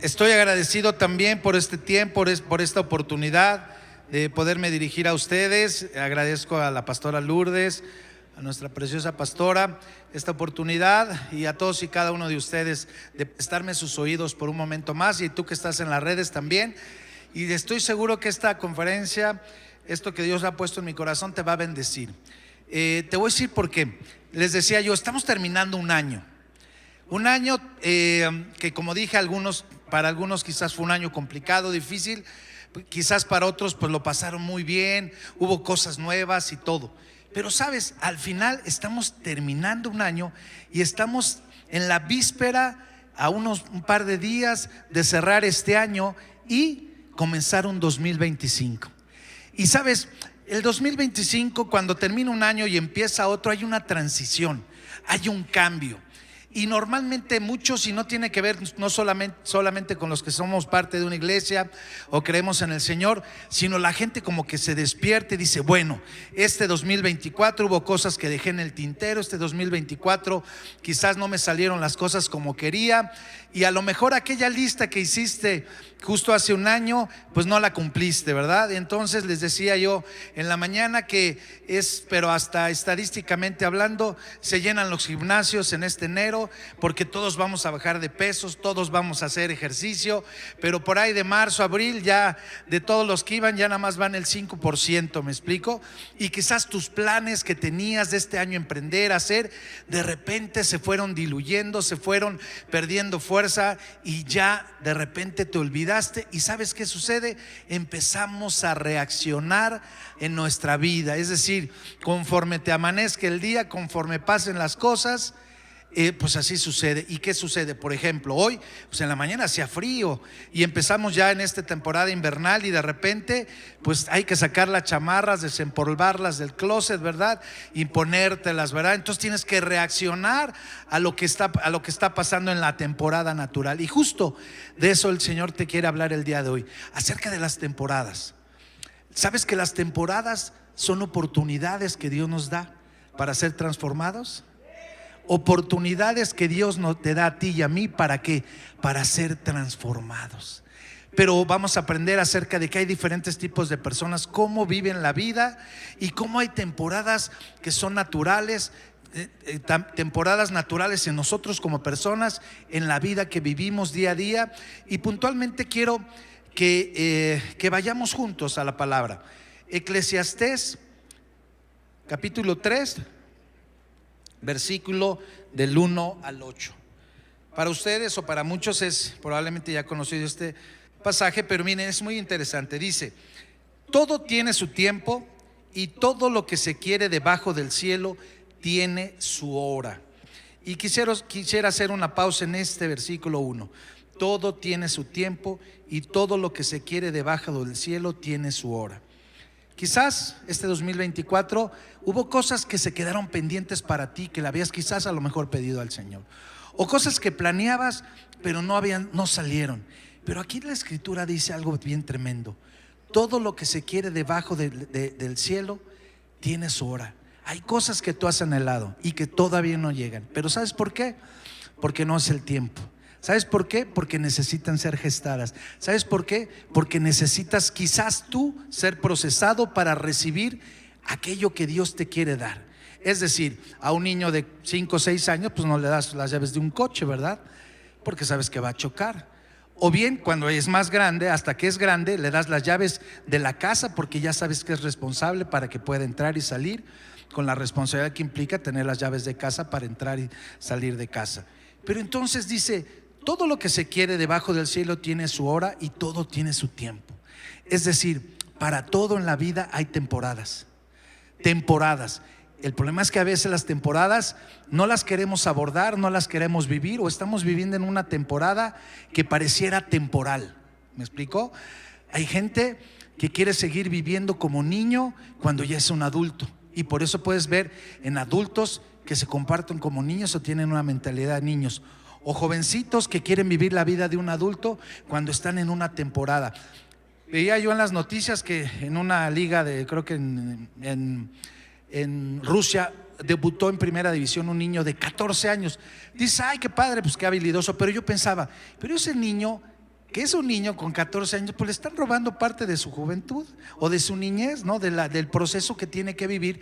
Estoy agradecido también por este tiempo, por esta oportunidad de poderme dirigir a ustedes. Agradezco a la pastora Lourdes, a nuestra preciosa pastora, esta oportunidad, y a todos y cada uno de ustedes de prestarme sus oídos por un momento más, y tú que estás en las redes también. Y estoy seguro que esta conferencia, esto que Dios ha puesto en mi corazón, te va a bendecir. Te voy a decir por qué. Les decía yo, estamos terminando un año. Un año que, como dije, para algunos quizás fue un año complicado, difícil. Quizás para otros pues lo pasaron muy bien, hubo cosas nuevas y todo. Pero sabes, al final estamos terminando un año y estamos en la víspera, a un par de días de cerrar este año y comenzar un 2025. Y sabes, el 2025, cuando termina un año y empieza otro, hay una transición, hay un cambio. Y normalmente muchos, y no tiene que ver no solamente con los que somos parte de una iglesia o creemos en el Señor, sino la gente como que se despierta y dice: bueno, este 2024 hubo cosas que dejé en el tintero, este 2024 quizás no me salieron las cosas como quería, y a lo mejor aquella lista que hiciste justo hace un año pues no la cumpliste, ¿verdad? Entonces les decía yo en la mañana que pero hasta estadísticamente hablando, se llenan los gimnasios en este enero, porque todos vamos a bajar de pesos, todos vamos a hacer ejercicio, pero por ahí de marzo, abril, ya de todos los que iban, ya nada más van el 5%, ¿me explico? Y quizás tus planes que tenías de este año emprender, hacer, de repente se fueron diluyendo, se fueron perdiendo fuerza, y ya de repente te olvidaste. ¿Y sabes qué sucede? Empezamos a reaccionar en nuestra vida, es decir, conforme te amanezca el día, conforme pasen las cosas, pues así sucede. ¿Y qué sucede? Por ejemplo, hoy pues en la mañana hacía frío y empezamos ya en esta temporada invernal, y de repente pues hay que sacar las chamarras, desempolvarlas del closet, ¿verdad? Y ponértelas, ¿verdad? Entonces tienes que reaccionar a lo que está pasando en la temporada natural. Y justo de eso el Señor te quiere hablar el día de hoy, acerca de las temporadas. ¿Sabes que las temporadas son oportunidades que Dios nos da para ser transformados? Oportunidades que Dios nos te da a ti y a mí. ¿Para qué? Para ser transformados. Pero vamos a aprender acerca de que hay diferentes tipos de personas, cómo viven la vida, y cómo hay temporadas que son naturales, temporadas naturales en nosotros como personas, en la vida que vivimos día a día. Y puntualmente quiero que vayamos juntos a la palabra. Eclesiastés capítulo 3, versículo del 1 al 8. Para ustedes o para muchos es probablemente ya conocido este pasaje, pero miren, es muy interesante. Dice: todo tiene su tiempo, y todo lo que se quiere debajo del cielo tiene su hora. Y quisiera hacer una pausa en este versículo 1. Todo tiene su tiempo, y todo lo que se quiere debajo del cielo tiene su hora. Quizás este 2024 hubo cosas que se quedaron pendientes para ti, que le habías quizás a lo mejor pedido al Señor, o cosas que planeabas pero no salieron. Pero aquí la Escritura dice algo bien tremendo: todo lo que se quiere debajo del cielo tiene su hora. Hay cosas que tú has anhelado y que todavía no llegan, pero ¿sabes por qué? Porque no es el tiempo. ¿Sabes por qué? Porque necesitan ser gestadas. ¿Sabes por qué? Porque necesitas quizás tú ser procesado para recibir aquello que Dios te quiere dar. Es decir, a un niño de 5 o 6 años pues no le das las llaves de un coche, ¿verdad? Porque sabes que va a chocar. O bien cuando es más grande, hasta que es grande, le das las llaves de la casa, porque ya sabes que es responsable para que pueda entrar y salir, con la responsabilidad que implica tener las llaves de casa para entrar y salir de casa. Pero entonces dice: todo lo que se quiere debajo del cielo tiene su hora, y todo tiene su tiempo. Es decir, para todo en la vida hay temporadas. Temporadas. El problema es que a veces las temporadas no las queremos abordar, no las queremos vivir, o estamos viviendo en una temporada que pareciera temporal. ¿Me explico? Hay gente que quiere seguir viviendo como niño cuando ya es un adulto, y por eso puedes ver en adultos que se comportan como niños o tienen una mentalidad de niños, o jovencitos que quieren vivir la vida de un adulto cuando están en una temporada. Veía yo en las noticias que en una liga creo que en Rusia, debutó en primera división un niño de 14 años. Dice: ay, qué padre, pues qué habilidoso. Pero yo pensaba, pero ese niño que es un niño con 14 años, pues le están robando parte de su juventud o de su niñez, ¿no? Del proceso que tiene que vivir,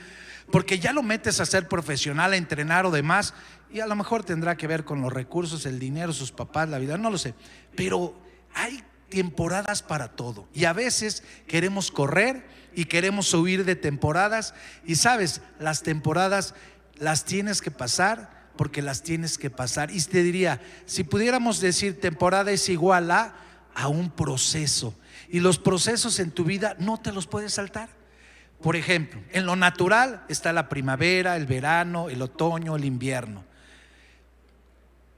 porque ya lo metes a ser profesional, a entrenar o demás, y a lo mejor tendrá que ver con los recursos, el dinero, sus papás, la vida, no lo sé. Pero hay temporadas para todo, y a veces queremos correr y queremos huir de temporadas, y sabes, las temporadas las tienes que pasar porque las tienes que pasar. Y te diría, si pudiéramos decir, temporada es igual a un proceso, y los procesos en tu vida no te los puedes saltar. Por ejemplo, en lo natural está la primavera, el verano, el otoño, el invierno.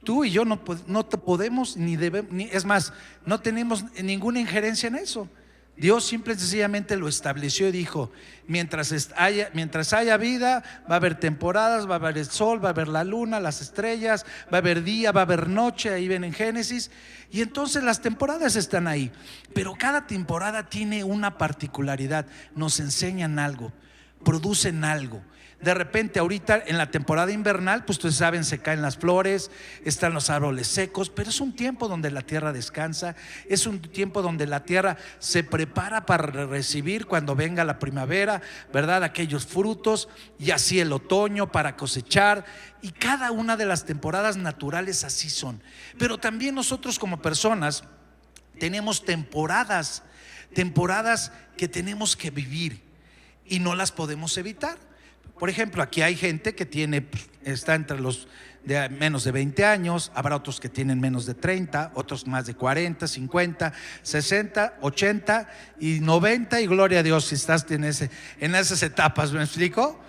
Tú y yo no te podemos ni debemos, es más, no tenemos ninguna injerencia en eso. Dios simple y sencillamente lo estableció y dijo: mientras haya vida, va a haber temporadas, va a haber el sol, va a haber la luna, las estrellas, va a haber día, va a haber noche. Ahí ven en Génesis. Y entonces las temporadas están ahí, pero cada temporada tiene una particularidad. Nos enseñan algo, producen algo. De repente ahorita en la temporada invernal, pues ustedes saben, se caen las flores, están los árboles secos, pero es un tiempo donde la tierra descansa, es un tiempo donde la tierra se prepara para recibir cuando venga la primavera, ¿verdad? Aquellos frutos, y así el otoño para cosechar. Y cada una de las temporadas naturales así son. Pero también nosotros como personas tenemos temporadas que tenemos que vivir y no las podemos evitar. Por ejemplo, aquí hay gente que está entre los de menos de 20 años, habrá otros que tienen menos de 30, otros más de 40, 50, 60, 80 y 90, y gloria a Dios si estás en esas etapas, ¿me explico?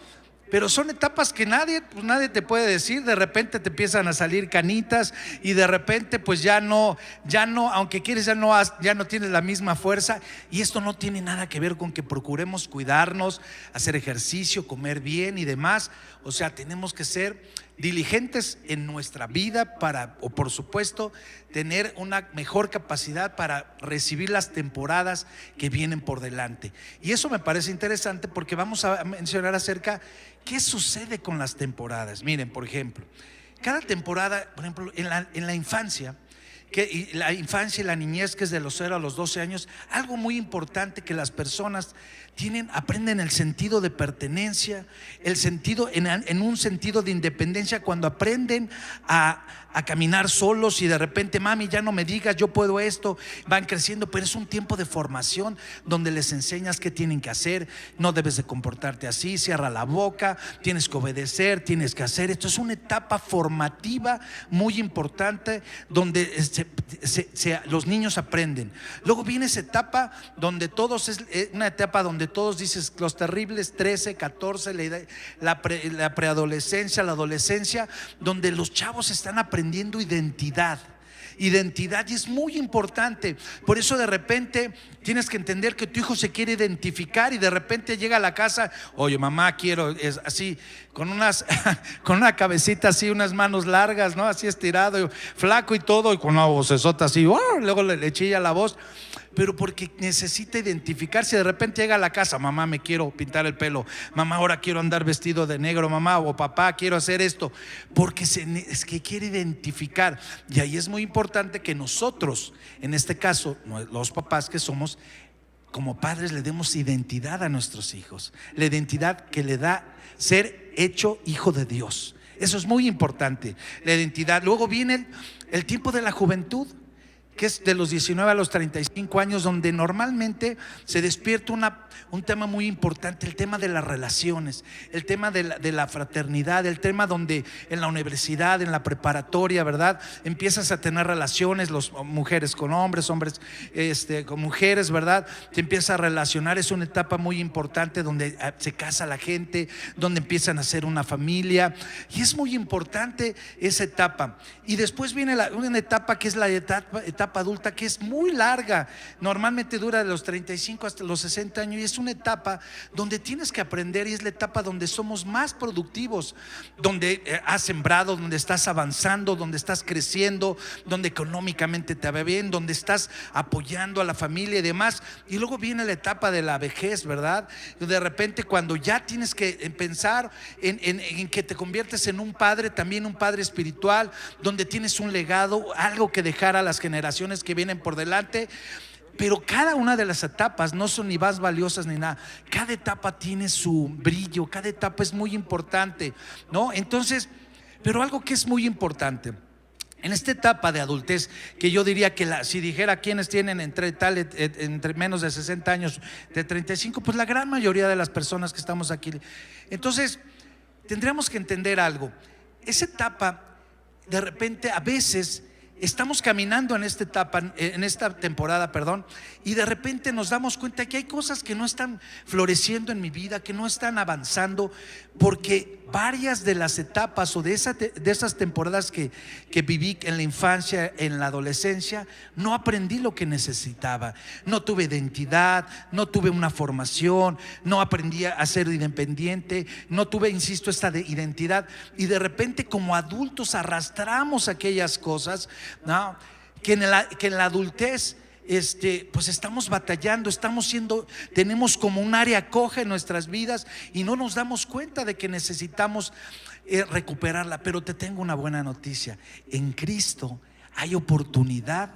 Pero son etapas que nadie te puede decir. De repente te empiezan a salir canitas, y de repente pues ya no, aunque quieres, ya no tienes la misma fuerza. Y esto no tiene nada que ver con que procuremos cuidarnos, hacer ejercicio, comer bien y demás. O sea, tenemos que ser diligentes en nuestra vida o por supuesto, tener una mejor capacidad para recibir las temporadas que vienen por delante. Y eso me parece interesante porque vamos a mencionar acerca qué sucede con las temporadas. Miren, por ejemplo, cada temporada, por ejemplo, en la infancia, y la niñez, que es de los 0 a los 12 años, algo muy importante que las personas aprenden el sentido de pertenencia, el sentido en un sentido de independencia, cuando aprenden a caminar solos, y de repente, mami, ya no me digas, yo puedo esto. Van creciendo, pero es un tiempo de formación donde les enseñas qué tienen que hacer. No debes de comportarte así, cierra la boca, tienes que obedecer, tienes que hacer esto. Es una etapa formativa muy importante donde los niños aprenden. Luego viene esa etapa donde todos dices, los terribles 13, 14, la preadolescencia, la adolescencia, donde los chavos están aprendiendo identidad, y es muy importante. Por eso de repente tienes que entender que tu hijo se quiere identificar, y de repente llega a la casa: oye, mamá, quiero, es así, con una cabecita así, unas manos largas, ¿no? Así estirado, flaco y todo, y con una vocesota así, luego le chilla la voz, pero porque necesita identificarse. De repente llega a la casa: mamá, me quiero pintar el pelo, mamá, ahora quiero andar vestido de negro, mamá, o papá, quiero hacer esto, porque es que quiere identificar. Y ahí es muy importante que nosotros, en este caso los papás que somos, como padres, le demos identidad a nuestros hijos, la identidad que le da ser hecho hijo de Dios. Eso es muy importante, la identidad. Luego viene el tiempo de la juventud, que es de los 19 a los 35 años, donde normalmente se despierta un tema muy importante, el tema de las relaciones, el tema de la fraternidad, el tema donde en la universidad, en la preparatoria, ¿verdad? Empiezas a tener relaciones, mujeres con hombres, hombres con mujeres, ¿verdad? Te empiezas a relacionar. Es una etapa muy importante donde se casa la gente, donde empiezan a hacer una familia, y es muy importante esa etapa. Y después viene una etapa que es la etapa adulta, que es muy larga, normalmente dura de los 35 hasta los 60 años, y es una etapa donde tienes que aprender, y es la etapa donde somos más productivos, donde has sembrado, donde estás avanzando, donde estás creciendo, donde económicamente te va bien, donde estás apoyando a la familia y demás. Y luego viene la etapa de la vejez, ¿verdad? De repente, cuando ya tienes que pensar en que te conviertes en un padre, también un padre espiritual, donde tienes un legado, algo que dejar a las generaciones generaciones que vienen por delante. Pero cada una de las etapas no son ni más valiosas ni nada. Cada etapa tiene su brillo, cada etapa es muy importante, ¿no? Entonces, pero algo que es muy importante en esta etapa de adultez, que yo diría que si dijera quienes tienen entre menos de 60 años, de 35, pues la gran mayoría de las personas que estamos aquí. Entonces, tendríamos que entender algo. Esa etapa, de repente, a veces estamos caminando en esta etapa, en esta temporada, y de repente nos damos cuenta que hay cosas que no están floreciendo en mi vida, que no están avanzando, porque varias de las etapas o de esas temporadas que viví en la infancia, en la adolescencia, no aprendí lo que necesitaba. No tuve identidad, no tuve una formación, no aprendí a ser independiente, no tuve, insisto, esta identidad, y de repente como adultos arrastramos aquellas cosas, ¿no? que en la adultez pues estamos batallando, tenemos como un área coja en nuestras vidas y no nos damos cuenta de que necesitamos recuperarla. Pero te tengo una buena noticia: en Cristo hay oportunidad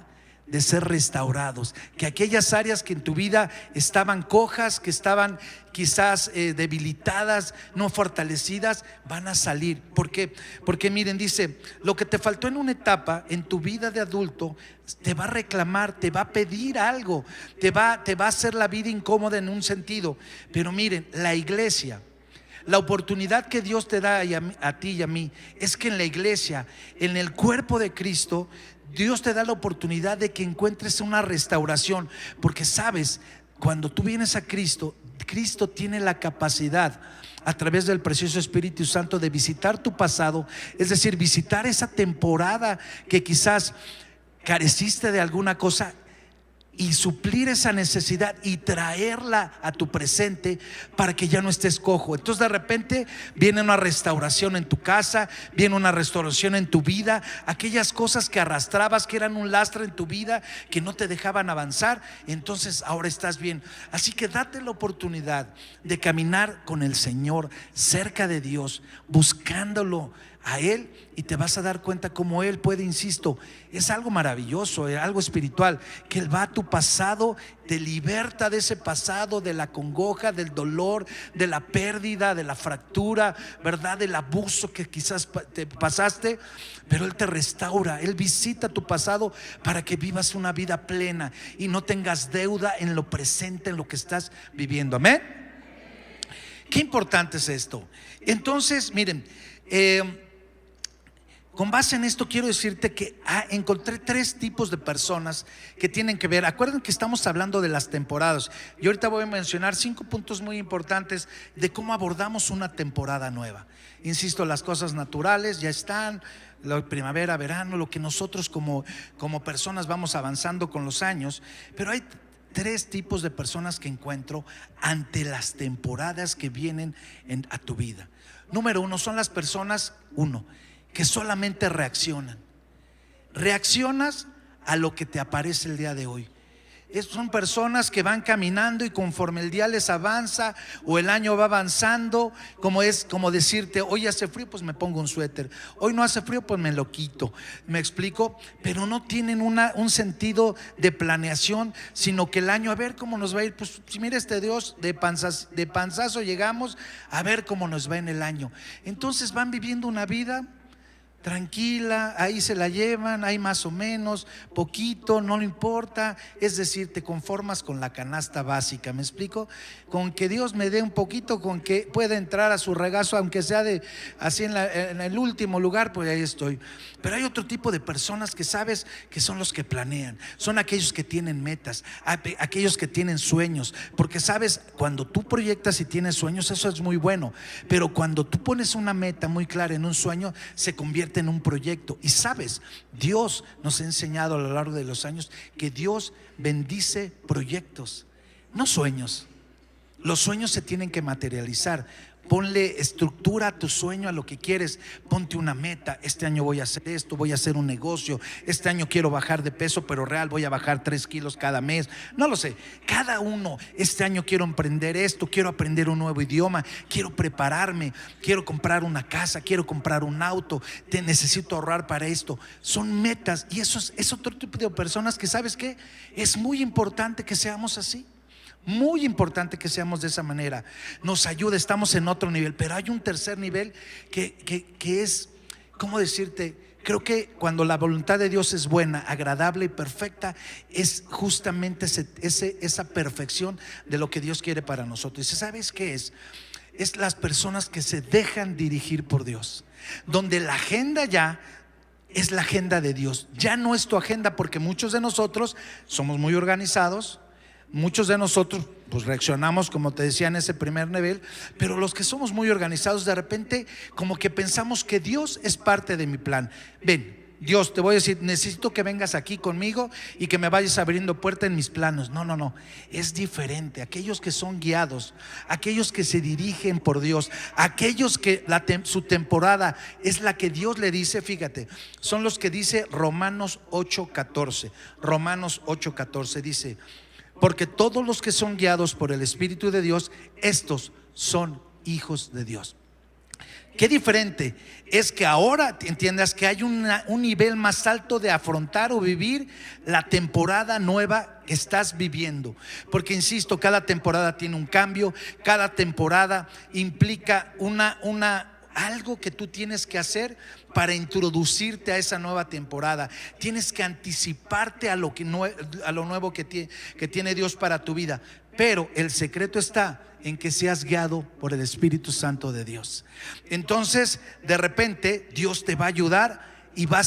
de ser restaurados, que aquellas áreas que en tu vida estaban cojas, que estaban quizás debilitadas, no fortalecidas, van a salir. ¿Por qué? Porque miren, dice, lo que te faltó en una etapa en tu vida de adulto te va a reclamar, te va a pedir algo, te va a hacer la vida incómoda en un sentido. Pero miren, la iglesia, la oportunidad que Dios te da a ti y a mí, es que en la iglesia, en el cuerpo de Cristo, Dios te da la oportunidad de que encuentres una restauración. Porque sabes, cuando tú vienes a Cristo, Cristo tiene la capacidad, a través del precioso Espíritu Santo, de visitar tu pasado. Es decir, visitar esa temporada que quizás careciste de alguna cosa, y suplir esa necesidad y traerla a tu presente para que ya no estés cojo. Entonces de repente viene una restauración en tu casa, viene una restauración en tu vida. Aquellas cosas que arrastrabas, que eran un lastre en tu vida, que no te dejaban avanzar, entonces ahora estás bien. Así que date la oportunidad de caminar con el Señor, cerca de Dios, buscándolo a Él, y te vas a dar cuenta cómo Él puede, insisto, es algo maravilloso, algo espiritual, que Él va a tu pasado, te liberta de ese pasado, de la congoja, del dolor, de la pérdida, de la fractura, ¿verdad? Del abuso que quizás te pasaste, pero Él te restaura, Él visita tu pasado para que vivas una vida plena y no tengas deuda en lo presente, en lo que estás viviendo. Amén. Qué importante es esto. Entonces, miren, con base en esto quiero decirte que encontré 3 tipos de personas que tienen que ver. Acuerden que estamos hablando de las temporadas, y ahorita voy a mencionar 5 puntos muy importantes de cómo abordamos una temporada nueva. Insisto, las cosas naturales ya están, la primavera, verano, lo que nosotros como personas vamos avanzando con los años. Pero hay 3 tipos de personas que encuentro ante las temporadas que vienen a tu vida. Número 1 son las personas, que solamente reaccionan. Reaccionas a lo que te aparece el día de hoy. Son personas que van caminando y conforme el día les avanza o el año va avanzando, como decirte, hoy hace frío, pues me pongo un suéter. Hoy no hace frío, pues me lo quito. ¿Me explico? Pero no tienen un sentido de planeación, sino que el año, a ver cómo nos va a ir. Pues si mira este Dios, de panzazo llegamos, a ver cómo nos va en el año. Entonces van viviendo una vida tranquila, ahí se la llevan, ahí más o menos, poquito, no le importa. Es decir, te conformas con la canasta básica. ¿Me explico? Con que Dios me dé un poquito, con que pueda entrar a su regazo, aunque sea así en el último lugar, pues ahí estoy. Pero hay otro tipo de personas que sabes que son los que planean, son aquellos que tienen metas, aquellos que tienen sueños. Porque sabes, cuando tú proyectas y tienes sueños, eso es muy bueno, pero cuando tú pones una meta muy clara en un sueño, se convierte en un proyecto. Y sabes, Dios nos ha enseñado a lo largo de los años que Dios bendice proyectos, no sueños. Los sueños se tienen que materializar. ponle estructura a tu sueño, a lo que quieres. Ponte una meta: este año voy a hacer esto, voy a hacer un negocio, este año quiero bajar de peso, pero real voy a bajar 3 kilos cada mes, no lo sé. Cada uno: este año quiero emprender esto, quiero aprender un nuevo idioma, quiero prepararme, quiero comprar una casa, quiero comprar un auto, necesito ahorrar para esto. Son metas, y eso es otro tipo de personas que, ¿sabes qué? Es muy importante que seamos así. Muy importante que seamos de esa manera. Nos ayuda, estamos en otro nivel. Pero hay un tercer nivel que es, ¿cómo decirte? Creo que cuando la voluntad de Dios es buena, agradable y perfecta, es justamente esa perfección de lo que Dios quiere para nosotros. ¿Y sabes qué es? Es las personas que se dejan dirigir por Dios, donde la agenda ya es la agenda de Dios. Ya no es tu agenda, porque muchos de nosotros somos muy organizados. Muchos de nosotros pues reaccionamos, como te decía, en ese primer nivel. Pero los que somos muy organizados, de repente como que pensamos que Dios es parte de mi plan. Ven, Dios, te voy a decir, necesito que vengas aquí conmigo y que me vayas abriendo puerta en mis planos. No, no, no, es diferente. Aquellos que son guiados, aquellos que se dirigen por Dios, aquellos que su temporada es la que Dios le dice. Fíjate, son los que dice Romanos 8:14. Romanos 8:14 dice: porque todos los que son guiados por el Espíritu de Dios, estos son hijos de Dios. Qué diferente es que ahora entiendas que hay un nivel más alto de afrontar o vivir la temporada nueva que estás viviendo. Porque insisto, cada temporada tiene un cambio, cada temporada implica algo que tú tienes que hacer para introducirte a esa nueva temporada. Tienes que anticiparte a lo nuevo que tiene Dios para tu vida. Pero el secreto está en que seas guiado por el Espíritu Santo de Dios. Entonces, de repente, Dios te va a ayudar y van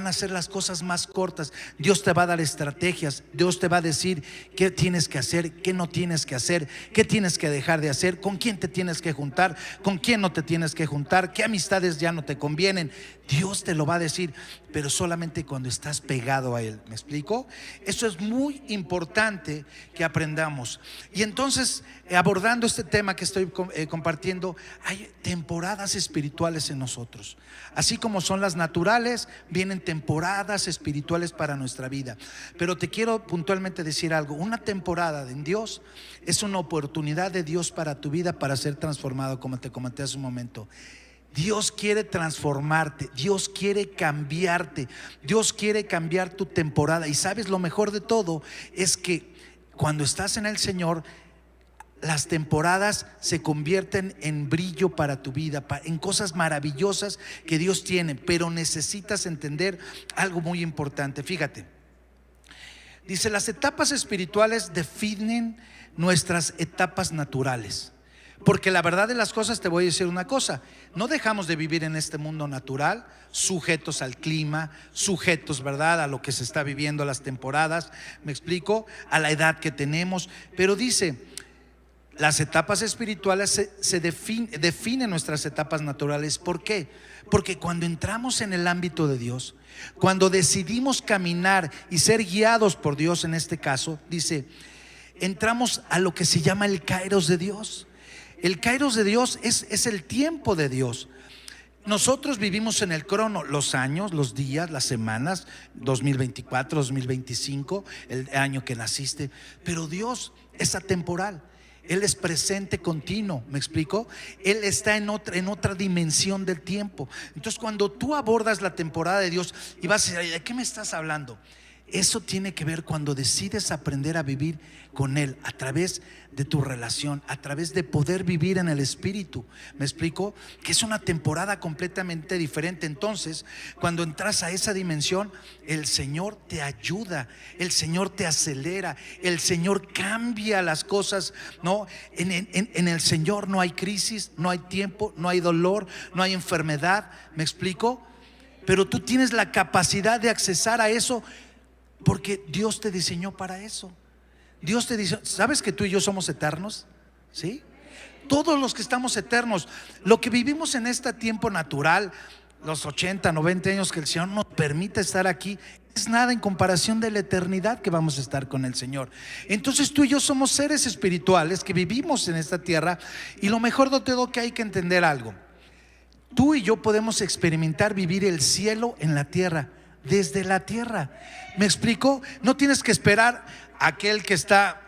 a ser las cosas más cortas. Dios te va a dar estrategias. Dios te va a decir qué tienes que hacer, qué no tienes que hacer, qué tienes que dejar de hacer, con quién te tienes que juntar, con quién no te tienes que juntar, qué amistades ya no te convienen. Dios te lo va a decir, pero solamente cuando estás pegado a Él. ¿Me explico? Eso es muy importante que aprendamos. Y entonces, abordando este tema que estoy compartiendo, hay temporadas espirituales en nosotros. Así como son las naturales, vienen temporadas espirituales para nuestra vida. Pero te quiero puntualmente decir algo: una temporada en Dios es una oportunidad de Dios para tu vida, para ser transformado, como te comenté hace un momento. Dios quiere transformarte, Dios quiere cambiarte, Dios quiere cambiar tu temporada. Y sabes, lo mejor de todo es que cuando estás en el Señor, las temporadas se convierten en brillo para tu vida, en cosas maravillosas que Dios tiene. Pero necesitas entender algo muy importante. Fíjate, dice: las etapas espirituales definen nuestras etapas naturales. Porque la verdad de las cosas, te voy a decir una cosa: no dejamos de vivir en este mundo natural, sujetos al clima, sujetos, ¿verdad?, a lo que se está viviendo, a las temporadas, me explico, a la edad que tenemos. Pero dice, las etapas espirituales definen nuestras etapas naturales. ¿Por qué? Porque cuando entramos en el ámbito de Dios, cuando decidimos caminar y ser guiados por Dios, en este caso, dice, entramos a lo que se llama el kairos de Dios. El kairos de Dios es el tiempo de Dios. Nosotros vivimos en el crono, los años, los días, las semanas, 2024, 2025, el año que naciste. Pero Dios es atemporal. Él es presente continuo, ¿me explico? Él está en otra dimensión del tiempo. Entonces, cuando tú abordas la temporada de Dios y vas a decir, ¿de qué me estás hablando? Eso tiene que ver cuando decides aprender a vivir con Él a través de tu relación, a través de poder vivir en el Espíritu. ¿Me explico? Que es una temporada completamente diferente. Entonces, cuando entras a esa dimensión, el Señor te ayuda, el Señor te acelera, el Señor cambia las cosas, ¿no? En el Señor no hay crisis, no hay tiempo, no hay dolor, no hay enfermedad. ¿Me explico? Pero tú tienes la capacidad de accesar a eso, porque Dios te diseñó para eso. Dios te dice, ¿sabes que tú y yo somos eternos? ¿Sí? Todos los que estamos eternos. Lo que vivimos en este tiempo natural, los 80, 90 años que el Señor nos permite estar aquí, es nada en comparación de la eternidad que vamos a estar con el Señor. Entonces tú y yo somos seres espirituales que vivimos en esta tierra, y lo mejor de todo, que hay que entender algo: tú y yo podemos experimentar vivir el cielo en la tierra, desde la tierra. ¿Me explico? No tienes que esperar a aquel que está,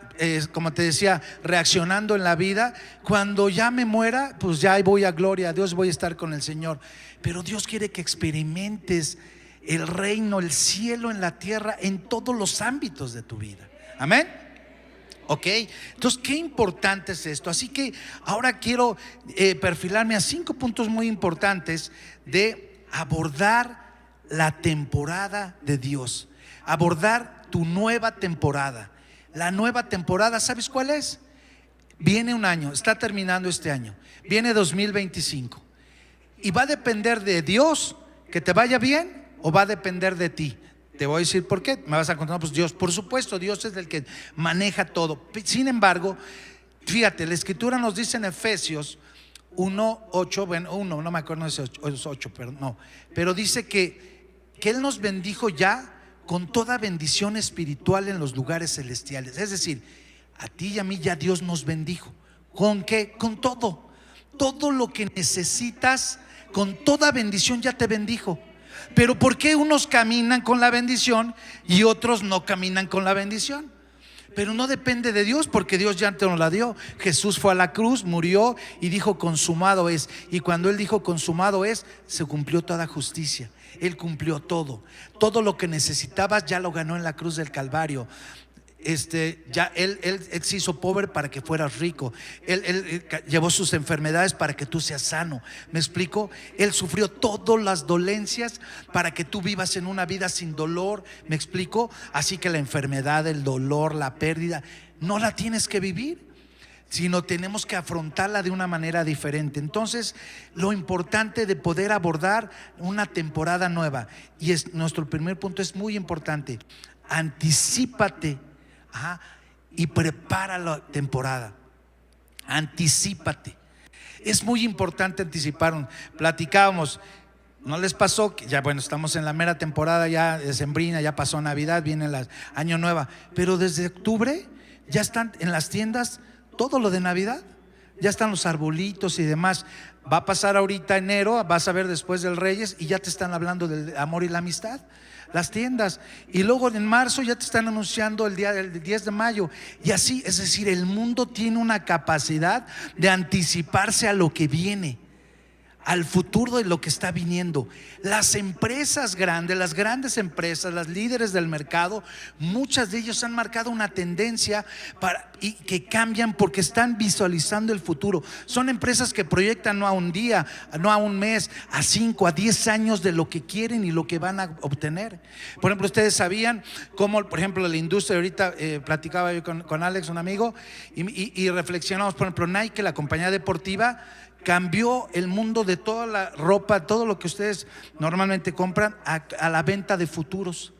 como te decía, reaccionando en la vida. Cuando ya me muera, pues ya voy a gloria a Dios, voy a estar con el Señor. Pero Dios quiere que experimentes el reino, el cielo en la tierra, en todos los ámbitos de tu vida. Amén. Ok, entonces qué importante es esto. Así que ahora quiero perfilarme a 5 puntos muy importantes de abordar la temporada de Dios, abordar tu nueva temporada. La nueva temporada, ¿sabes cuál es? Viene un año, está terminando este año, viene 2025, y va a depender de Dios que te vaya bien, o va a depender de ti. Te voy a decir por qué. Me vas a contar, pues Dios, por supuesto, Dios es el que maneja todo. Sin embargo, fíjate, la Escritura nos dice en Efesios 1:8, bueno, no me acuerdo si es 8, pero no, pero dice que Él nos bendijo ya con toda bendición espiritual en los lugares celestiales. Es decir, a ti y a mí ya Dios nos bendijo. ¿Con qué? Con todo. Todo lo que necesitas, con toda bendición ya te bendijo. Pero ¿por qué unos caminan con la bendición y otros no caminan con la bendición? Pero no depende de Dios, porque Dios ya te nos la dio. Jesús fue a la cruz, murió y dijo: consumado es. Y cuando Él dijo consumado es, se cumplió toda justicia. Él cumplió todo. Todo lo que necesitabas ya lo ganó en la cruz del Calvario. Ya él se hizo pobre para que fueras rico. Él llevó sus enfermedades para que tú seas sano. ¿Me explico? Él sufrió todas las dolencias para que tú vivas en una vida sin dolor. ¿Me explico? Así que la enfermedad, el dolor, la pérdida, no la tienes que vivir, sino tenemos que afrontarla de una manera diferente. Entonces, lo importante de poder abordar una temporada nueva, y nuestro primer punto es muy importante: anticípate. Y prepara la temporada. Anticípate. Es muy importante anticipar. Platicábamos, ¿no les pasó que ya, bueno, estamos en la mera temporada ya decembrina, ya pasó Navidad, viene el Año Nueva, pero desde octubre ya están en las tiendas todo lo de Navidad? Ya están los arbolitos y demás. Va a pasar ahorita enero, vas a ver después del Reyes, y ya te están hablando del amor y la amistad, las tiendas. Y luego en marzo ya te están anunciando el 10 de mayo. Y así, es decir, el mundo tiene una capacidad de anticiparse a lo que viene, al futuro de lo que está viniendo. Las empresas grandes, las grandes empresas, las líderes del mercado, muchas de ellas han marcado una tendencia y que cambian porque están visualizando el futuro. Son empresas que proyectan no a un día, no a un mes, a 5, a 10 años de lo que quieren y lo que van a obtener. Por ejemplo, ustedes sabían cómo, por ejemplo, la industria, ahorita platicaba yo con Alex, un amigo, y reflexionamos. Por ejemplo, Nike, la compañía deportiva, cambió el mundo de toda la ropa, todo lo que ustedes normalmente compran, a la venta de futuros.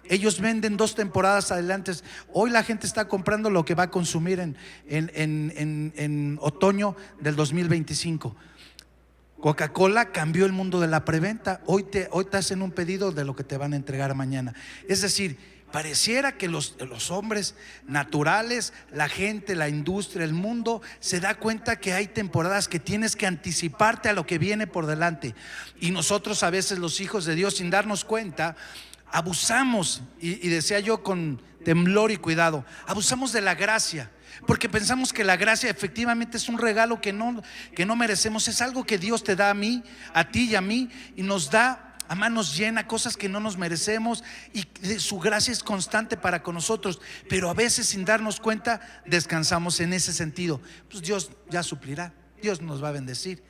Ellos venden 2 temporadas adelante. Hoy la gente está comprando lo que va a consumir en otoño del 2025. Coca-Cola cambió el mundo de la preventa. Hoy te hacen un pedido de lo que te van a entregar mañana. Es decir, pareciera que los hombres naturales, la gente, la industria, el mundo se da cuenta que hay temporadas que tienes que anticiparte a lo que viene por delante. Y nosotros a veces, los hijos de Dios, sin darnos cuenta, abusamos, y decía yo con temblor y cuidado, abusamos de la gracia, porque pensamos que la gracia efectivamente es un regalo que no merecemos. Es algo que Dios te da a mí, a ti y a mí, y nos da a manos llenas cosas que no nos merecemos, y su gracia es constante para con nosotros. Pero a veces, sin darnos cuenta, descansamos en ese sentido. Pues Dios ya suplirá, Dios nos va a bendecir.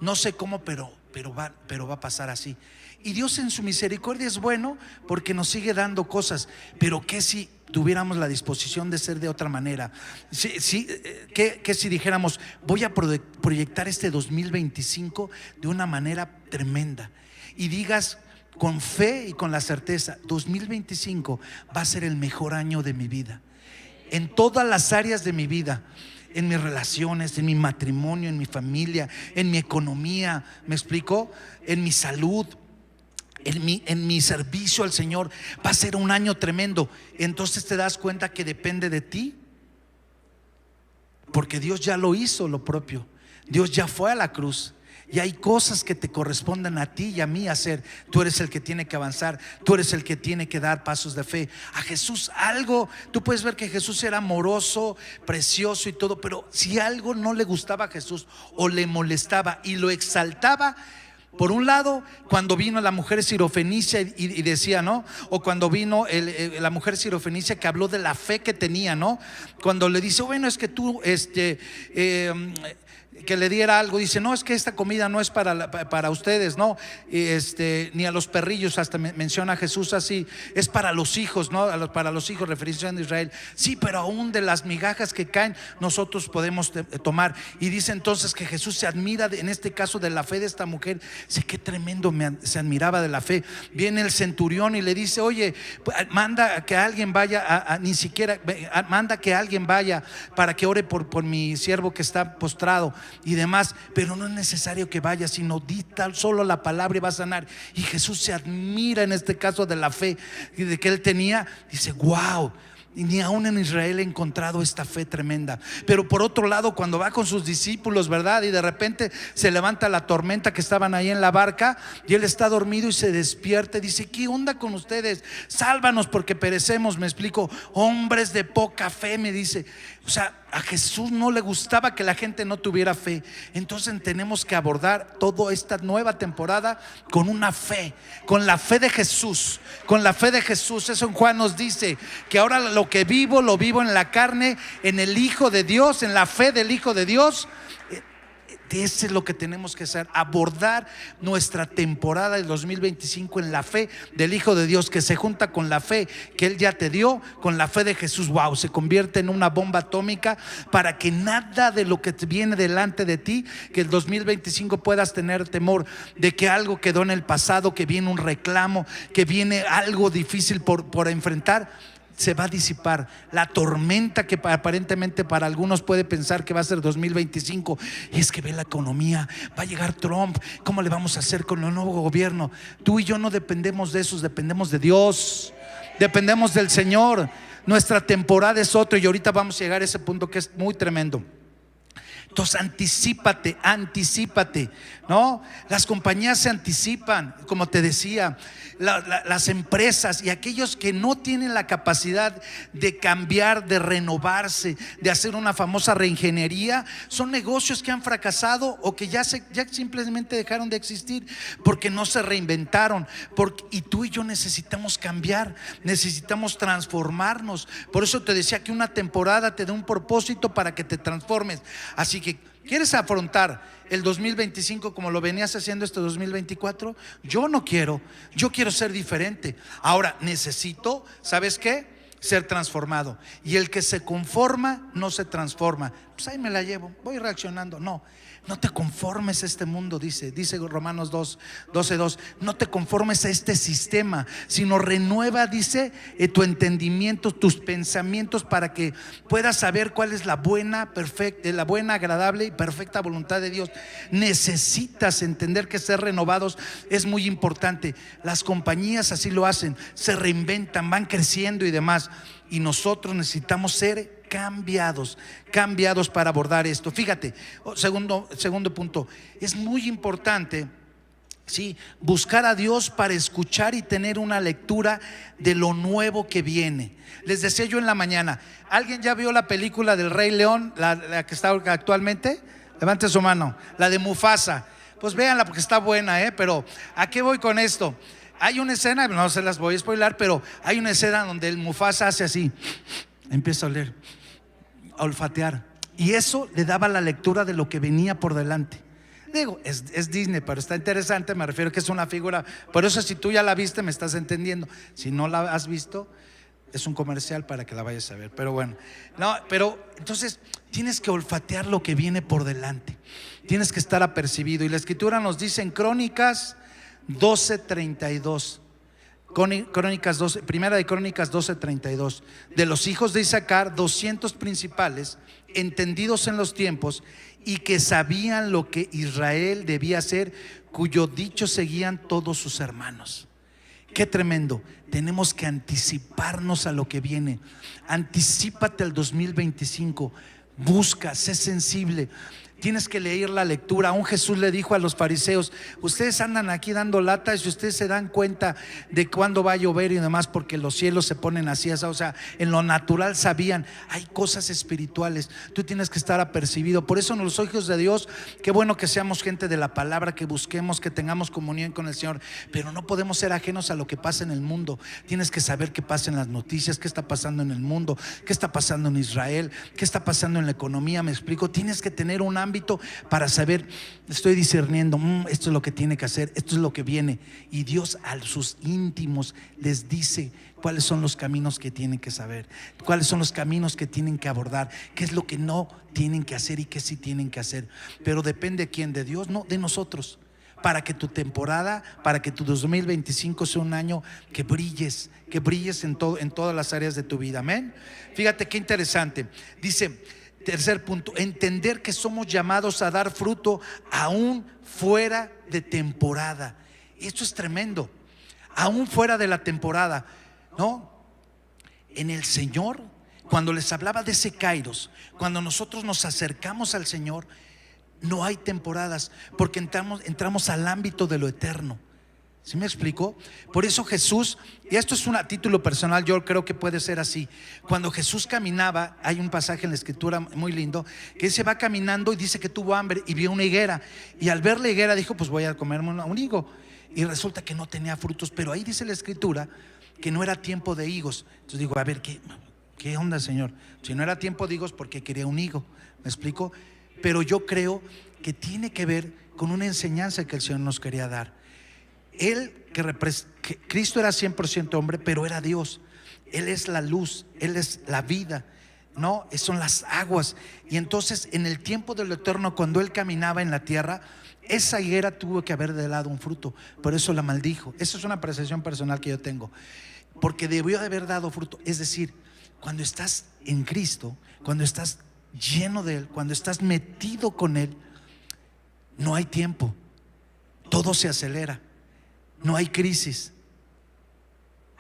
No sé cómo, pero va a pasar así. Y Dios en su misericordia es bueno, porque nos sigue dando cosas. Pero ¿qué si tuviéramos la disposición de ser de otra manera? ¿Qué si dijéramos: voy a proyectar este 2025 de una manera tremenda? Y digas con fe y con la certeza: 2025 va a ser el mejor año de mi vida, en todas las áreas de mi vida, en mis relaciones, en mi matrimonio, en mi familia, en mi economía, ¿me explico? En mi salud, en mi servicio al Señor va a ser un año tremendo. Entonces te das cuenta que depende de ti, porque Dios ya lo hizo lo propio. Dios ya fue a la cruz. Y hay cosas que te corresponden a ti y a mí hacer. Tú eres el que tiene que avanzar. Tú eres el que tiene que dar pasos de fe. A Jesús algo, tú puedes ver que Jesús era amoroso, precioso y todo, pero si algo no le gustaba a Jesús o le molestaba y lo exaltaba, por un lado, cuando vino la mujer sirofenicia y decía, ¿no? O cuando vino la mujer sirofenicia que habló de la fe que tenía, ¿no? Cuando le dice, bueno, es que tú, que le diera algo, dice, no, es que esta comida no es para ustedes, no, ni a los perrillos, hasta menciona Jesús así, es para los hijos, ¿no? Para los hijos, referencia de Israel. Sí, pero aún de las migajas que caen nosotros podemos tomar. Y dice entonces que Jesús se admira en este caso de la fe de esta mujer. Sé qué tremendo se admiraba de la fe. Viene el centurión y le dice, oye, manda que alguien vaya ni siquiera manda que alguien vaya para que ore por mi siervo que está postrado y demás, pero no es necesario que vaya, sino di tal solo la palabra y va a sanar. Y Jesús se admira en este caso de la fe de que él tenía. Dice, wow, ni aún en Israel he encontrado esta fe tremenda. Pero por otro lado, cuando va con sus discípulos, ¿verdad? Y de repente se levanta la tormenta, que estaban ahí en la barca y él está dormido y se despierta y dice, ¿qué onda con ustedes? Sálvanos porque perecemos. Me explico, hombres de poca fe, me dice. O sea, a Jesús no le gustaba que la gente no tuviera fe. Entonces tenemos que abordar toda esta nueva temporada con una fe, con la fe de Jesús, con la fe de Jesús. Eso en Juan nos dice que ahora lo que vivo, lo vivo en la carne, en el Hijo de Dios, en la fe del Hijo de Dios. Eso es lo que tenemos que hacer, abordar nuestra temporada del 2025 en la fe del Hijo de Dios, que se junta con la fe que Él ya te dio, con la fe de Jesús. Wow, se convierte en una bomba atómica para que nada de lo que viene delante de ti, que el 2025 puedas tener temor de que algo quedó en el pasado, que viene un reclamo, que viene algo difícil por enfrentar. Se va a disipar la tormenta que aparentemente para algunos puede pensar que va a ser 2025. Y es que ve la economía, va a llegar Trump, ¿cómo le vamos a hacer con el nuevo gobierno? Tú y yo no dependemos de esos, dependemos de Dios, dependemos del Señor. Nuestra temporada es otra y ahorita vamos a llegar a ese punto que es muy tremendo. Entonces anticípate, ¿no? Las compañías se anticipan, como te decía, las empresas y aquellos que no tienen la capacidad de cambiar, de renovarse, de hacer una famosa reingeniería, son negocios que han fracasado o que ya simplemente dejaron de existir porque no se reinventaron. Y tú y yo necesitamos cambiar, necesitamos transformarnos. Por eso te decía que una temporada te da un propósito para que te transformes. Así que, ¿quieres afrontar el 2025 como lo venías haciendo este 2024? Yo no quiero, yo quiero ser diferente. Ahora necesito, ¿sabes qué? Ser transformado. Y el que se conforma no se transforma. Pues ahí me la llevo, voy reaccionando. No te conformes a este mundo, dice Romanos 12:2. No te conformes a este sistema, sino renueva, dice, tu entendimiento, tus pensamientos, para que puedas saber cuál es la buena, agradable y perfecta voluntad de Dios. Necesitas entender que ser renovados es muy importante. Las compañías así lo hacen, se reinventan, van creciendo y demás. Y nosotros necesitamos ser cambiados para abordar esto. Fíjate, segundo punto, es muy importante, sí, buscar a Dios para escuchar y tener una lectura de lo nuevo que viene. Les decía yo en la mañana, ¿alguien ya vio la película del Rey León, la que está actualmente? Levante su mano, la de Mufasa. Pues véanla porque está buena, pero ¿a qué voy con esto? Hay una escena, no se las voy a spoilar, pero hay una escena donde el Mufasa hace así, empieza a oler, a olfatear, y eso le daba la lectura de lo que venía por delante. Digo, es Disney, pero está interesante. Me refiero que es una figura. Por eso, si tú ya la viste, me estás entendiendo. Si no la has visto, es un comercial para que la vayas a ver. Pero bueno, pero entonces tienes que olfatear lo que viene por delante. Tienes que estar apercibido. Y la Escritura nos dice en Crónicas 12:32. Primera de Crónicas 12:32. De los hijos de Isaacar, 200 principales, entendidos en los tiempos y que sabían lo que Israel debía hacer, cuyo dicho seguían todos sus hermanos. Qué tremendo. Tenemos que anticiparnos a lo que viene. Anticípate al 2025. Busca, sé sensible. Tienes que leer la lectura. Aún Jesús le dijo a los fariseos: ustedes andan aquí dando lata, y si ustedes se dan cuenta de cuándo va a llover y demás, porque los cielos se ponen así, o sea, en lo natural sabían. Hay cosas espirituales, tú tienes que estar apercibido. Por eso, en los ojos de Dios, qué bueno que seamos gente de la palabra, que busquemos, que tengamos comunión con el Señor, pero no podemos ser ajenos a lo que pasa en el mundo. Tienes que saber qué pasa en las noticias, qué está pasando en el mundo, qué está pasando en Israel, qué está pasando en la economía. Me explico. Tienes que tener un ámbito para saber: estoy discerniendo, esto es lo que tiene que hacer, esto es lo que viene. Y Dios a sus íntimos les dice cuáles son los caminos que tienen que saber, cuáles son los caminos que tienen que abordar, qué es lo que no tienen que hacer y qué sí tienen que hacer. Pero depende de quién, de Dios, no de nosotros. Para que tu temporada, para que tu 2025 sea un año que brilles en todas las áreas de tu vida. Amén. Fíjate qué interesante. Dice, tercer punto: entender que somos llamados a dar fruto aún fuera de temporada. Esto es tremendo. Aún fuera de la temporada, ¿no? En el Señor, cuando les hablaba de ese Kairos, cuando nosotros nos acercamos al Señor, no hay temporadas, porque entramos al ámbito de lo eterno. ¿Sí me explico? Por eso Jesús, y esto es un título personal, yo creo que puede ser así. Cuando Jesús caminaba, hay un pasaje en la escritura muy lindo, que se va caminando y dice que tuvo hambre y vio una higuera, y al ver la higuera dijo: pues voy a comerme un higo. Y resulta que no tenía frutos, pero ahí dice la escritura que no era tiempo de higos. Entonces digo: a ver, ¿qué onda, Señor? Si no era tiempo de higos, ¿por qué quería un higo? ¿Me explico? Pero yo creo que tiene que ver con una enseñanza que el Señor nos quería dar. Cristo era 100% hombre, pero era Dios. Él es la luz, Él es la vida, ¿no? Son las aguas. Y entonces, en el tiempo de lo eterno, cuando Él caminaba en la tierra, esa higuera tuvo que haber dado un fruto. Por eso la maldijo. Esa es una apreciación personal que yo tengo, porque debió de haber dado fruto. Es decir, cuando estás en Cristo, cuando estás lleno de Él, cuando estás metido con Él, no hay tiempo. Todo se acelera. No hay crisis.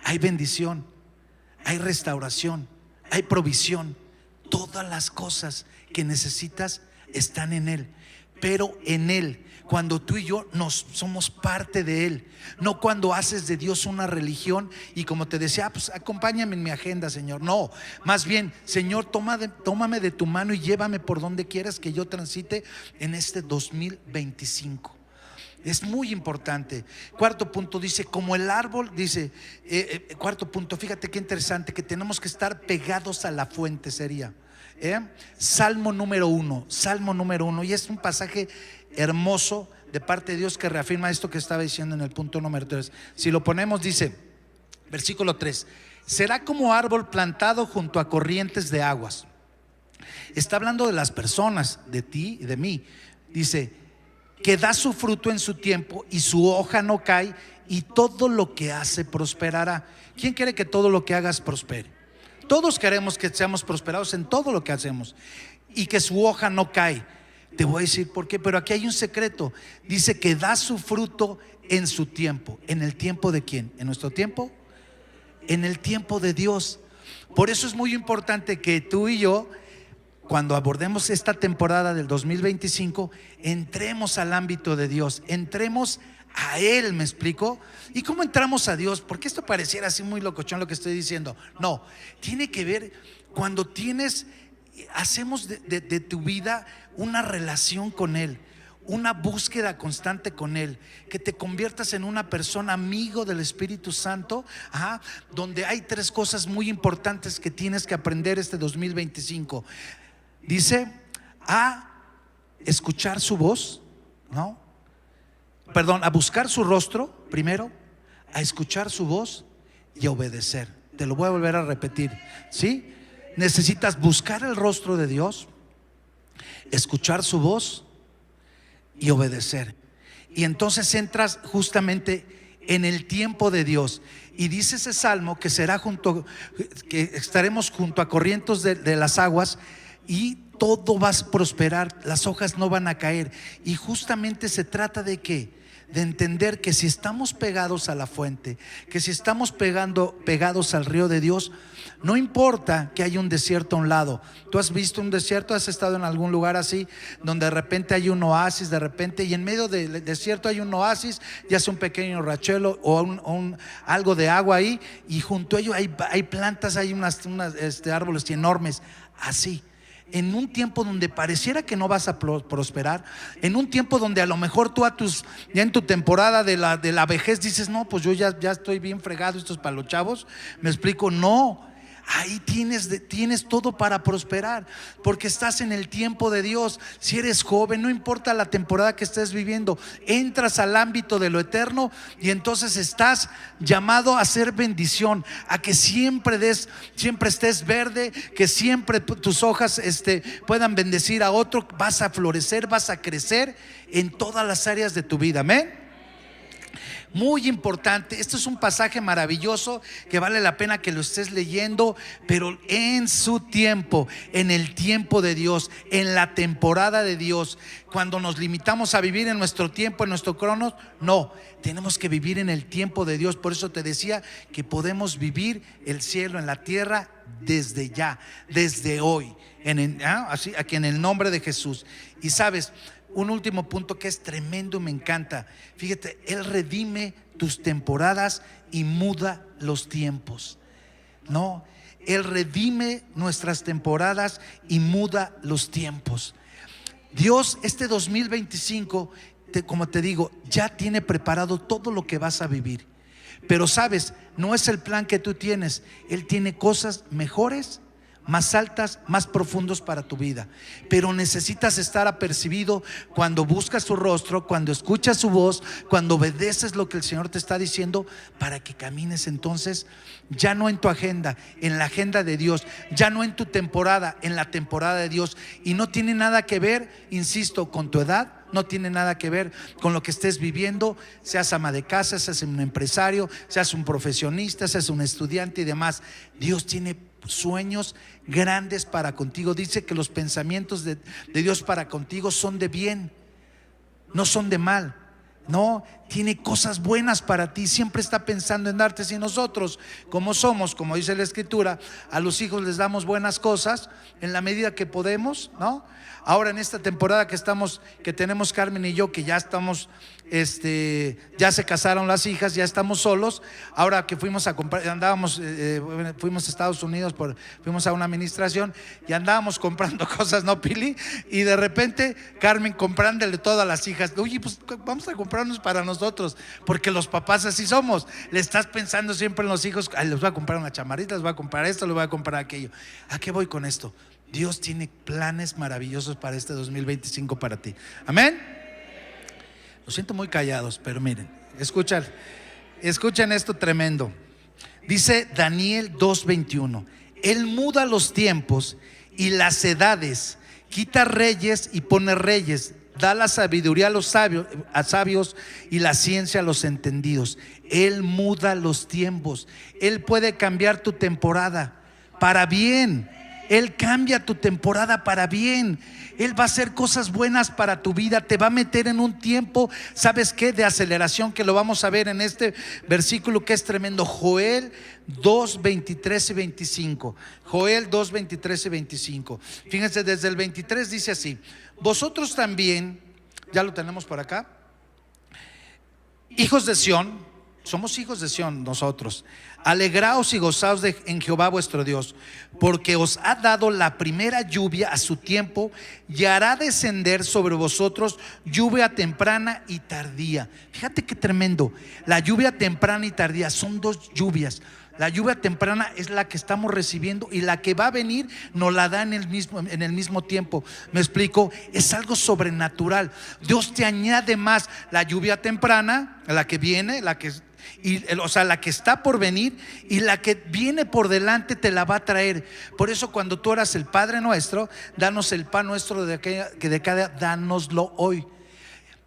Hay bendición, hay restauración, hay provisión. Todas las cosas que necesitas están en Él. Pero en Él, cuando tú y yo somos parte de Él, no cuando haces de Dios una religión y, como te decía, pues acompáñame en mi agenda, Señor. No, más bien: Señor, tómame de tu mano y llévame por donde quieras que yo transite en este 2025. Es muy importante. Cuarto punto, dice: como el árbol, dice, cuarto punto, fíjate qué interesante, que tenemos que estar pegados a la fuente, sería. Salmo número 1, y es un pasaje hermoso de parte de Dios que reafirma esto que estaba diciendo en el punto número 3. Si lo ponemos, dice, versículo 3: será como árbol plantado junto a corrientes de aguas. Está hablando de las personas, de ti y de mí. Dice que da su fruto en su tiempo y su hoja no cae, y todo lo que hace prosperará. ¿Quién quiere que todo lo que hagas prospere? Todos queremos que seamos prosperados en todo lo que hacemos, y que su hoja no cae. Te voy a decir por qué, pero aquí hay un secreto. Dice que da su fruto en su tiempo. ¿En el tiempo de quién? ¿En nuestro tiempo? En el tiempo de Dios. Por eso es muy importante que tú y yo, cuando abordemos esta temporada del 2025, entremos al ámbito de Dios, entremos a Él. ¿Me explico? ¿Y cómo entramos a Dios? Porque esto pareciera así muy locochón lo que estoy diciendo. No, tiene que ver cuando hacemos de tu vida una relación con Él, una búsqueda constante con Él, que te conviertas en una persona amigo del Espíritu Santo, donde hay 3 cosas muy importantes que tienes que aprender este 2025. Dice: a escuchar su voz, a buscar su rostro primero, a escuchar su voz y a obedecer. Te lo voy a volver a repetir, ¿sí? Necesitas buscar el rostro de Dios, escuchar su voz y obedecer. Y entonces entras justamente en el tiempo de Dios. Y dice ese salmo que que estaremos junto a corrientes de las aguas, y todo va a prosperar, las hojas no van a caer. Y justamente se trata de ¿qué? de entender que si estamos pegados a la fuente, que si estamos pegados al río de Dios, no importa que haya un desierto a un lado. ¿Tú has visto un desierto? ¿Has estado en algún lugar así, donde de repente hay un oasis, de repente, y en medio del desierto hay un oasis, ya sea un pequeño riachuelo o algo de agua ahí, y junto a ello hay plantas, hay unas árboles enormes, así? En un tiempo donde pareciera que no vas a prosperar, en un tiempo donde a lo mejor tú ya en tu temporada de la vejez dices, no, pues yo ya estoy bien fregado, esto es para los chavos. Me explico, no. Ahí tienes todo para prosperar, porque estás en el tiempo de Dios. Si eres joven, no importa la temporada que estés viviendo, entras al ámbito de lo eterno y entonces estás llamado a hacer bendición, a que siempre estés verde, que siempre tus hojas puedan bendecir a otro. Vas a florecer, vas a crecer en todas las áreas de tu vida. Amén. Muy importante, este es un pasaje maravilloso que vale la pena que lo estés leyendo, pero en su tiempo, en el tiempo de Dios, en la temporada de Dios. Cuando nos limitamos a vivir en nuestro tiempo, en nuestro cronos, no, tenemos que vivir en el tiempo de Dios. Por eso te decía que podemos vivir el cielo en la tierra desde ya, desde hoy, así, aquí en el nombre de Jesús. Y sabes, un último punto que es tremendo, me encanta. Fíjate, Él redime tus temporadas y muda los tiempos. No, Él redime nuestras temporadas y muda los tiempos. Dios, este 2025, como te digo, ya tiene preparado todo lo que vas a vivir. Pero sabes, no es el plan que tú tienes. Él tiene cosas mejores, más altas, más profundos para tu vida. Pero necesitas estar apercibido cuando buscas su rostro, cuando escuchas su voz, cuando obedeces lo que el Señor te está diciendo, para que camines entonces ya no en tu agenda, en la agenda de Dios, ya no en tu temporada, en la temporada de Dios. Y no tiene nada que ver, insisto, con tu edad. No tiene nada que ver con lo que estés viviendo, seas ama de casa, seas un empresario, seas un profesionista, seas un estudiante y demás. Dios tiene sueños grandes para contigo. Dice que los pensamientos de Dios para contigo son de bien, no son de mal. No, tiene cosas buenas para ti. Siempre está pensando en darte. Si nosotros, como somos, como dice la Escritura, a los hijos les damos buenas cosas en la medida que podemos, ¿no? Ahora en esta temporada que tenemos Carmen y yo, que ya estamos, ya se casaron las hijas, ya estamos solos. Ahora que fuimos a comprar, fuimos a Estados Unidos, fuimos a una administración y andábamos comprando cosas, ¿no, Pili? Y de repente Carmen comprándole todo a las hijas. Oye, pues vamos a comprarnos para nosotros, porque los papás así somos. Le estás pensando siempre en los hijos. Ay, les voy a comprar una chamarrita, les voy a comprar esto, les voy a comprar aquello. ¿A qué voy con esto? Dios tiene planes maravillosos para este 2025 para ti. Amén. Lo siento muy callados, pero miren, escuchen esto tremendo. Dice Daniel 2:21: Él muda los tiempos y las edades, quita reyes y pone reyes, da la sabiduría a sabios y la ciencia a los entendidos. Él muda los tiempos. Él puede cambiar tu temporada para bien. Él cambia tu temporada para bien. Él va a hacer cosas buenas para tu vida. Te va a meter en un tiempo, ¿sabes qué? De aceleración, que lo vamos a ver en este versículo que es tremendo. Joel 2:23 y 25. Joel 2:23 y 25. Fíjense, desde el 23 dice así: vosotros también, ya lo tenemos por acá, hijos de Sión, somos hijos de Sión nosotros. Alegraos y gozaos en Jehová vuestro Dios, porque os ha dado la primera lluvia a su tiempo, y hará descender sobre vosotros lluvia temprana y tardía. Fíjate qué tremendo. La lluvia temprana y tardía son dos lluvias. La lluvia temprana es la que estamos recibiendo, y la que va a venir nos la da en el mismo tiempo. ¿Me explico? Es algo sobrenatural. Dios te añade más la lluvia temprana, la que viene, la que está por venir, y la que viene por delante te la va a traer. Por eso cuando tú oras el Padre nuestro, danos el pan nuestro de cada día, dánoslo hoy.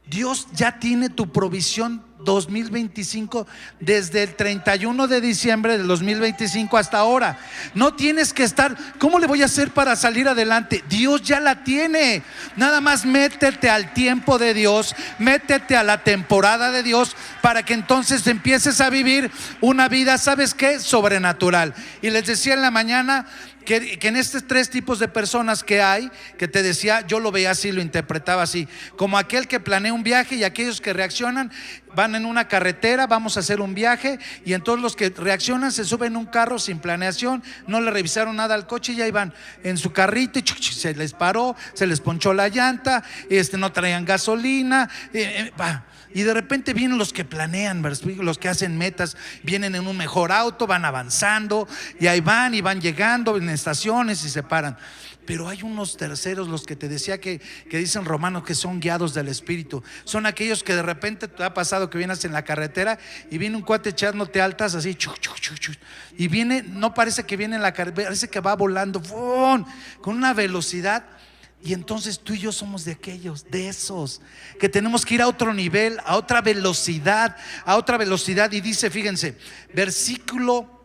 Dios ya tiene tu provisión 2025 desde el 31 de diciembre del 2025 hasta ahora. No tienes que estar, ¿cómo le voy a hacer para salir adelante? Dios ya la tiene. Nada más métete al tiempo de Dios, métete a la temporada de Dios, para que entonces empieces a vivir una vida, ¿sabes qué? Sobrenatural. Y les decía en la mañana que en estos tres tipos de personas que hay, que te decía, yo lo veía así, lo interpretaba así, como aquel que planea un viaje y aquellos que reaccionan. Van en una carretera, vamos a hacer un viaje, y entonces los que reaccionan se suben en un carro sin planeación, no le revisaron nada al coche y ahí van en su carrito, y se les paró, se les ponchó la llanta, no traían gasolina, y de repente vienen los que planean, los que hacen metas, vienen en un mejor auto, van avanzando, y ahí van y van llegando en estaciones y se paran. Pero hay unos terceros, los que te decía que dicen Romanos, que son guiados del Espíritu. Son aquellos que de repente te ha pasado que vienes en la carretera y viene un cuate echándote altas así, y viene, no parece que viene en la carretera, parece que va volando con una velocidad. Y entonces tú y yo somos de aquellos, de esos que tenemos que ir a otro nivel, a otra velocidad, Y dice, fíjense, versículo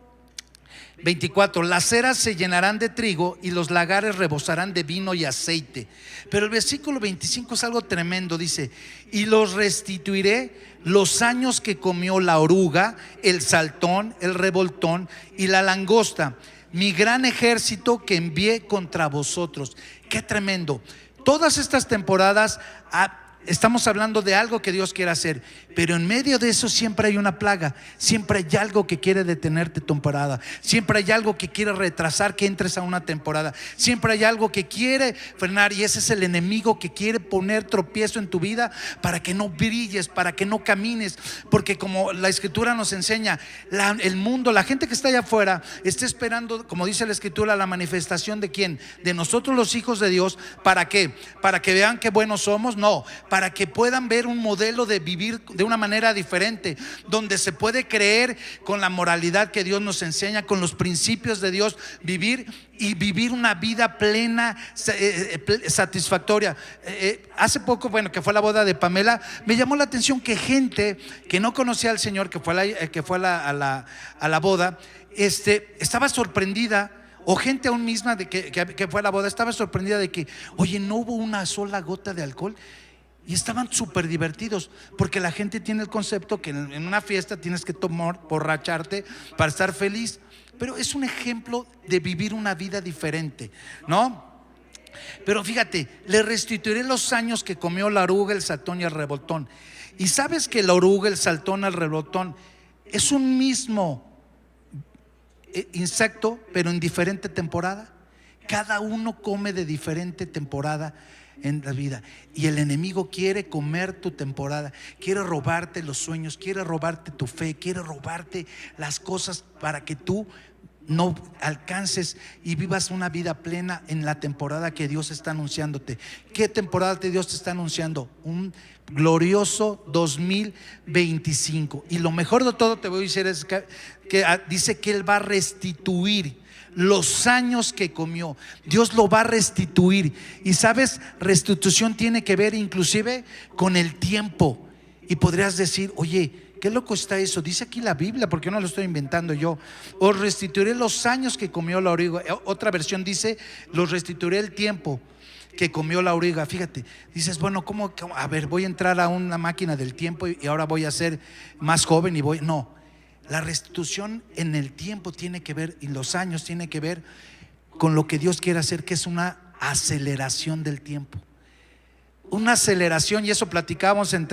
24: las eras se llenarán de trigo y los lagares rebosarán de vino y aceite. Pero el versículo 25 es algo tremendo. Dice: y los restituiré los años que comió la oruga, el saltón, el revoltón y la langosta, mi gran ejército que envié contra vosotros. Qué tremendo. Todas estas temporadas estamos hablando de algo que Dios quiere hacer, pero en medio de eso siempre hay una plaga, siempre hay algo que quiere detenerte temporada, siempre hay algo que quiere retrasar que entres a una temporada, siempre hay algo que quiere frenar, y ese es el enemigo que quiere poner tropiezo en tu vida para que no brilles, para que no camines, porque como la Escritura nos enseña, el mundo, la gente que está allá afuera está esperando, como dice la Escritura, la manifestación de ¿quién? De nosotros, los hijos de Dios. ¿Para qué? ¿Para que vean qué buenos somos? No, para que puedan ver un modelo de vivir de una manera diferente, donde se puede creer con la moralidad que Dios nos enseña, con los principios de Dios, vivir una vida plena, satisfactoria. Hace poco, que fue la boda de Pamela, me llamó la atención que gente que no conocía al Señor, que fue a la boda, estaba sorprendida. O gente aún misma que fue a la boda, estaba sorprendida de que, oye, no hubo una sola gota de alcohol. Y estaban súper divertidos, porque la gente tiene el concepto que en una fiesta tienes que tomar, borracharte para estar feliz. Pero es un ejemplo de vivir una vida diferente, ¿no? Pero fíjate, le restituiré los años que comió la oruga, el saltón y el revoltón. Y sabes que la oruga, el saltón, el revoltón es un mismo insecto, pero en diferente temporada. Cada uno come de diferente temporada en la vida, y el enemigo quiere comer tu temporada, quiere robarte los sueños, quiere robarte tu fe, quiere robarte las cosas para que tú no alcances y vivas una vida plena en la temporada que Dios está anunciándote. ¿Qué temporada de Dios te está anunciando? Un glorioso 2025. Y lo mejor de todo, te voy a decir, es que dice que Él va a restituir los años que comió. Dios lo va a restituir. Y sabes, restitución tiene que ver inclusive con el tiempo. Y podrías decir, oye, qué loco está eso. Dice aquí la Biblia, porque no lo estoy inventando yo. Os restituiré los años que comió la oruga. Otra versión dice, los restituiré el tiempo que comió la oruga. Fíjate, dices, bueno, ¿cómo? A ver, voy a entrar a una máquina del tiempo y ahora voy a ser más joven y no. La restitución en el tiempo tiene que ver, y los años tiene que ver con lo que Dios quiere hacer, que es una aceleración del tiempo. Una aceleración, y eso platicábamos en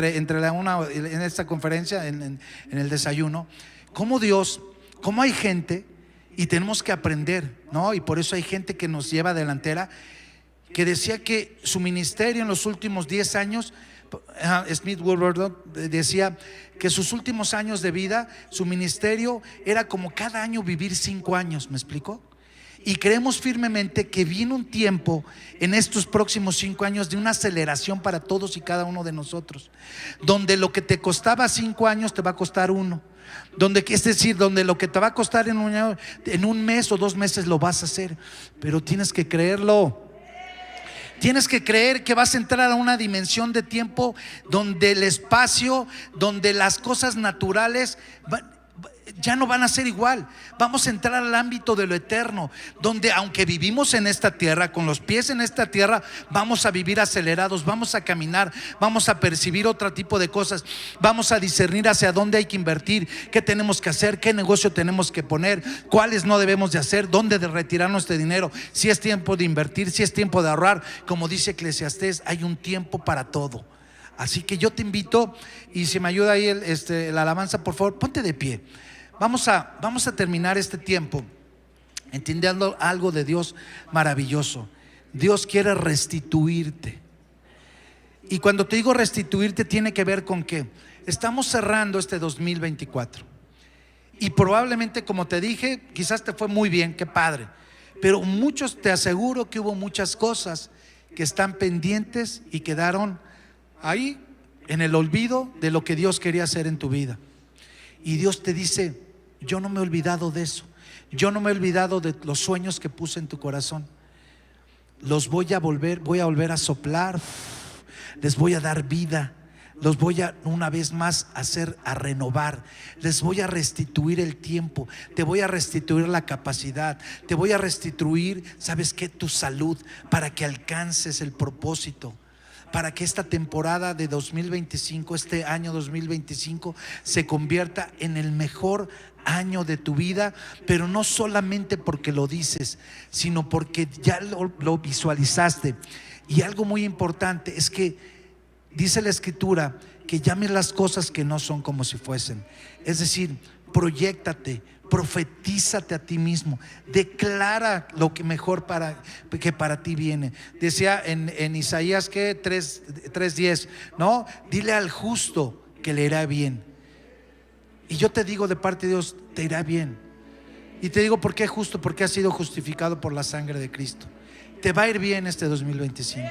esta conferencia, en el desayuno, cómo hay gente, y tenemos que aprender, ¿no? Y por eso hay gente que nos lleva delantera, que decía que su ministerio en los últimos 10 años, Smith Wigglesworth decía que sus últimos años de vida, su ministerio era como cada año vivir 5 años. ¿Me explicó? Y creemos firmemente que viene un tiempo en estos próximos 5 años de una aceleración para todos y cada uno de nosotros, donde lo que te costaba 5 años te va a costar 1. Es decir, donde lo que te va a costar en un mes o 2 meses lo vas a hacer, pero tienes que creerlo. Tienes que creer que vas a entrar a una dimensión de tiempo donde el espacio, donde las cosas naturales ya no van a ser igual. Vamos a entrar al ámbito de lo eterno, donde aunque vivimos en esta tierra, con los pies en esta tierra, vamos a vivir acelerados, vamos a caminar, vamos a percibir otro tipo de cosas, vamos a discernir hacia dónde hay que invertir, qué tenemos que hacer, qué negocio tenemos que poner, cuáles no debemos de hacer, dónde de retirar nuestro dinero, si es tiempo de invertir, si es tiempo de ahorrar. Como dice Eclesiastés, hay un tiempo para todo. Así que yo te invito, y si me ayuda ahí la alabanza, por favor, ponte de pie. Vamos a terminar este tiempo entendiendo algo de Dios maravilloso. Dios quiere restituirte. Y cuando te digo restituirte, tiene que ver con que estamos cerrando este 2024. Y probablemente, como te dije, quizás te fue muy bien, qué padre. Pero muchos, te aseguro que hubo muchas cosas que están pendientes y quedaron ahí en el olvido de lo que Dios quería hacer en tu vida. Y Dios te dice: yo no me he olvidado de eso. Yo no me he olvidado de los sueños que puse en tu corazón. Voy a volver a soplar. Les voy a dar vida. Los voy a una vez más a renovar. Les voy a restituir el tiempo. Te voy a restituir la capacidad. Te voy a restituir, ¿sabes qué? Tu salud, para que alcances el propósito, para que esta temporada de 2025, este año 2025, se convierta en el mejor año de tu vida. Pero no solamente porque lo dices, sino porque ya lo visualizaste. Y algo muy importante es que dice la Escritura que llames las cosas que no son como si fuesen. Es decir, proyéctate, profetízate a ti mismo, declara lo que mejor que para ti viene. Decía en Isaías que 3:10, ¿no? Dile al justo que le irá bien. Y yo te digo de parte de Dios, te irá bien. Y te digo, ¿por qué justo? Porque has sido justificado por la sangre de Cristo. Te va a ir bien este 2025.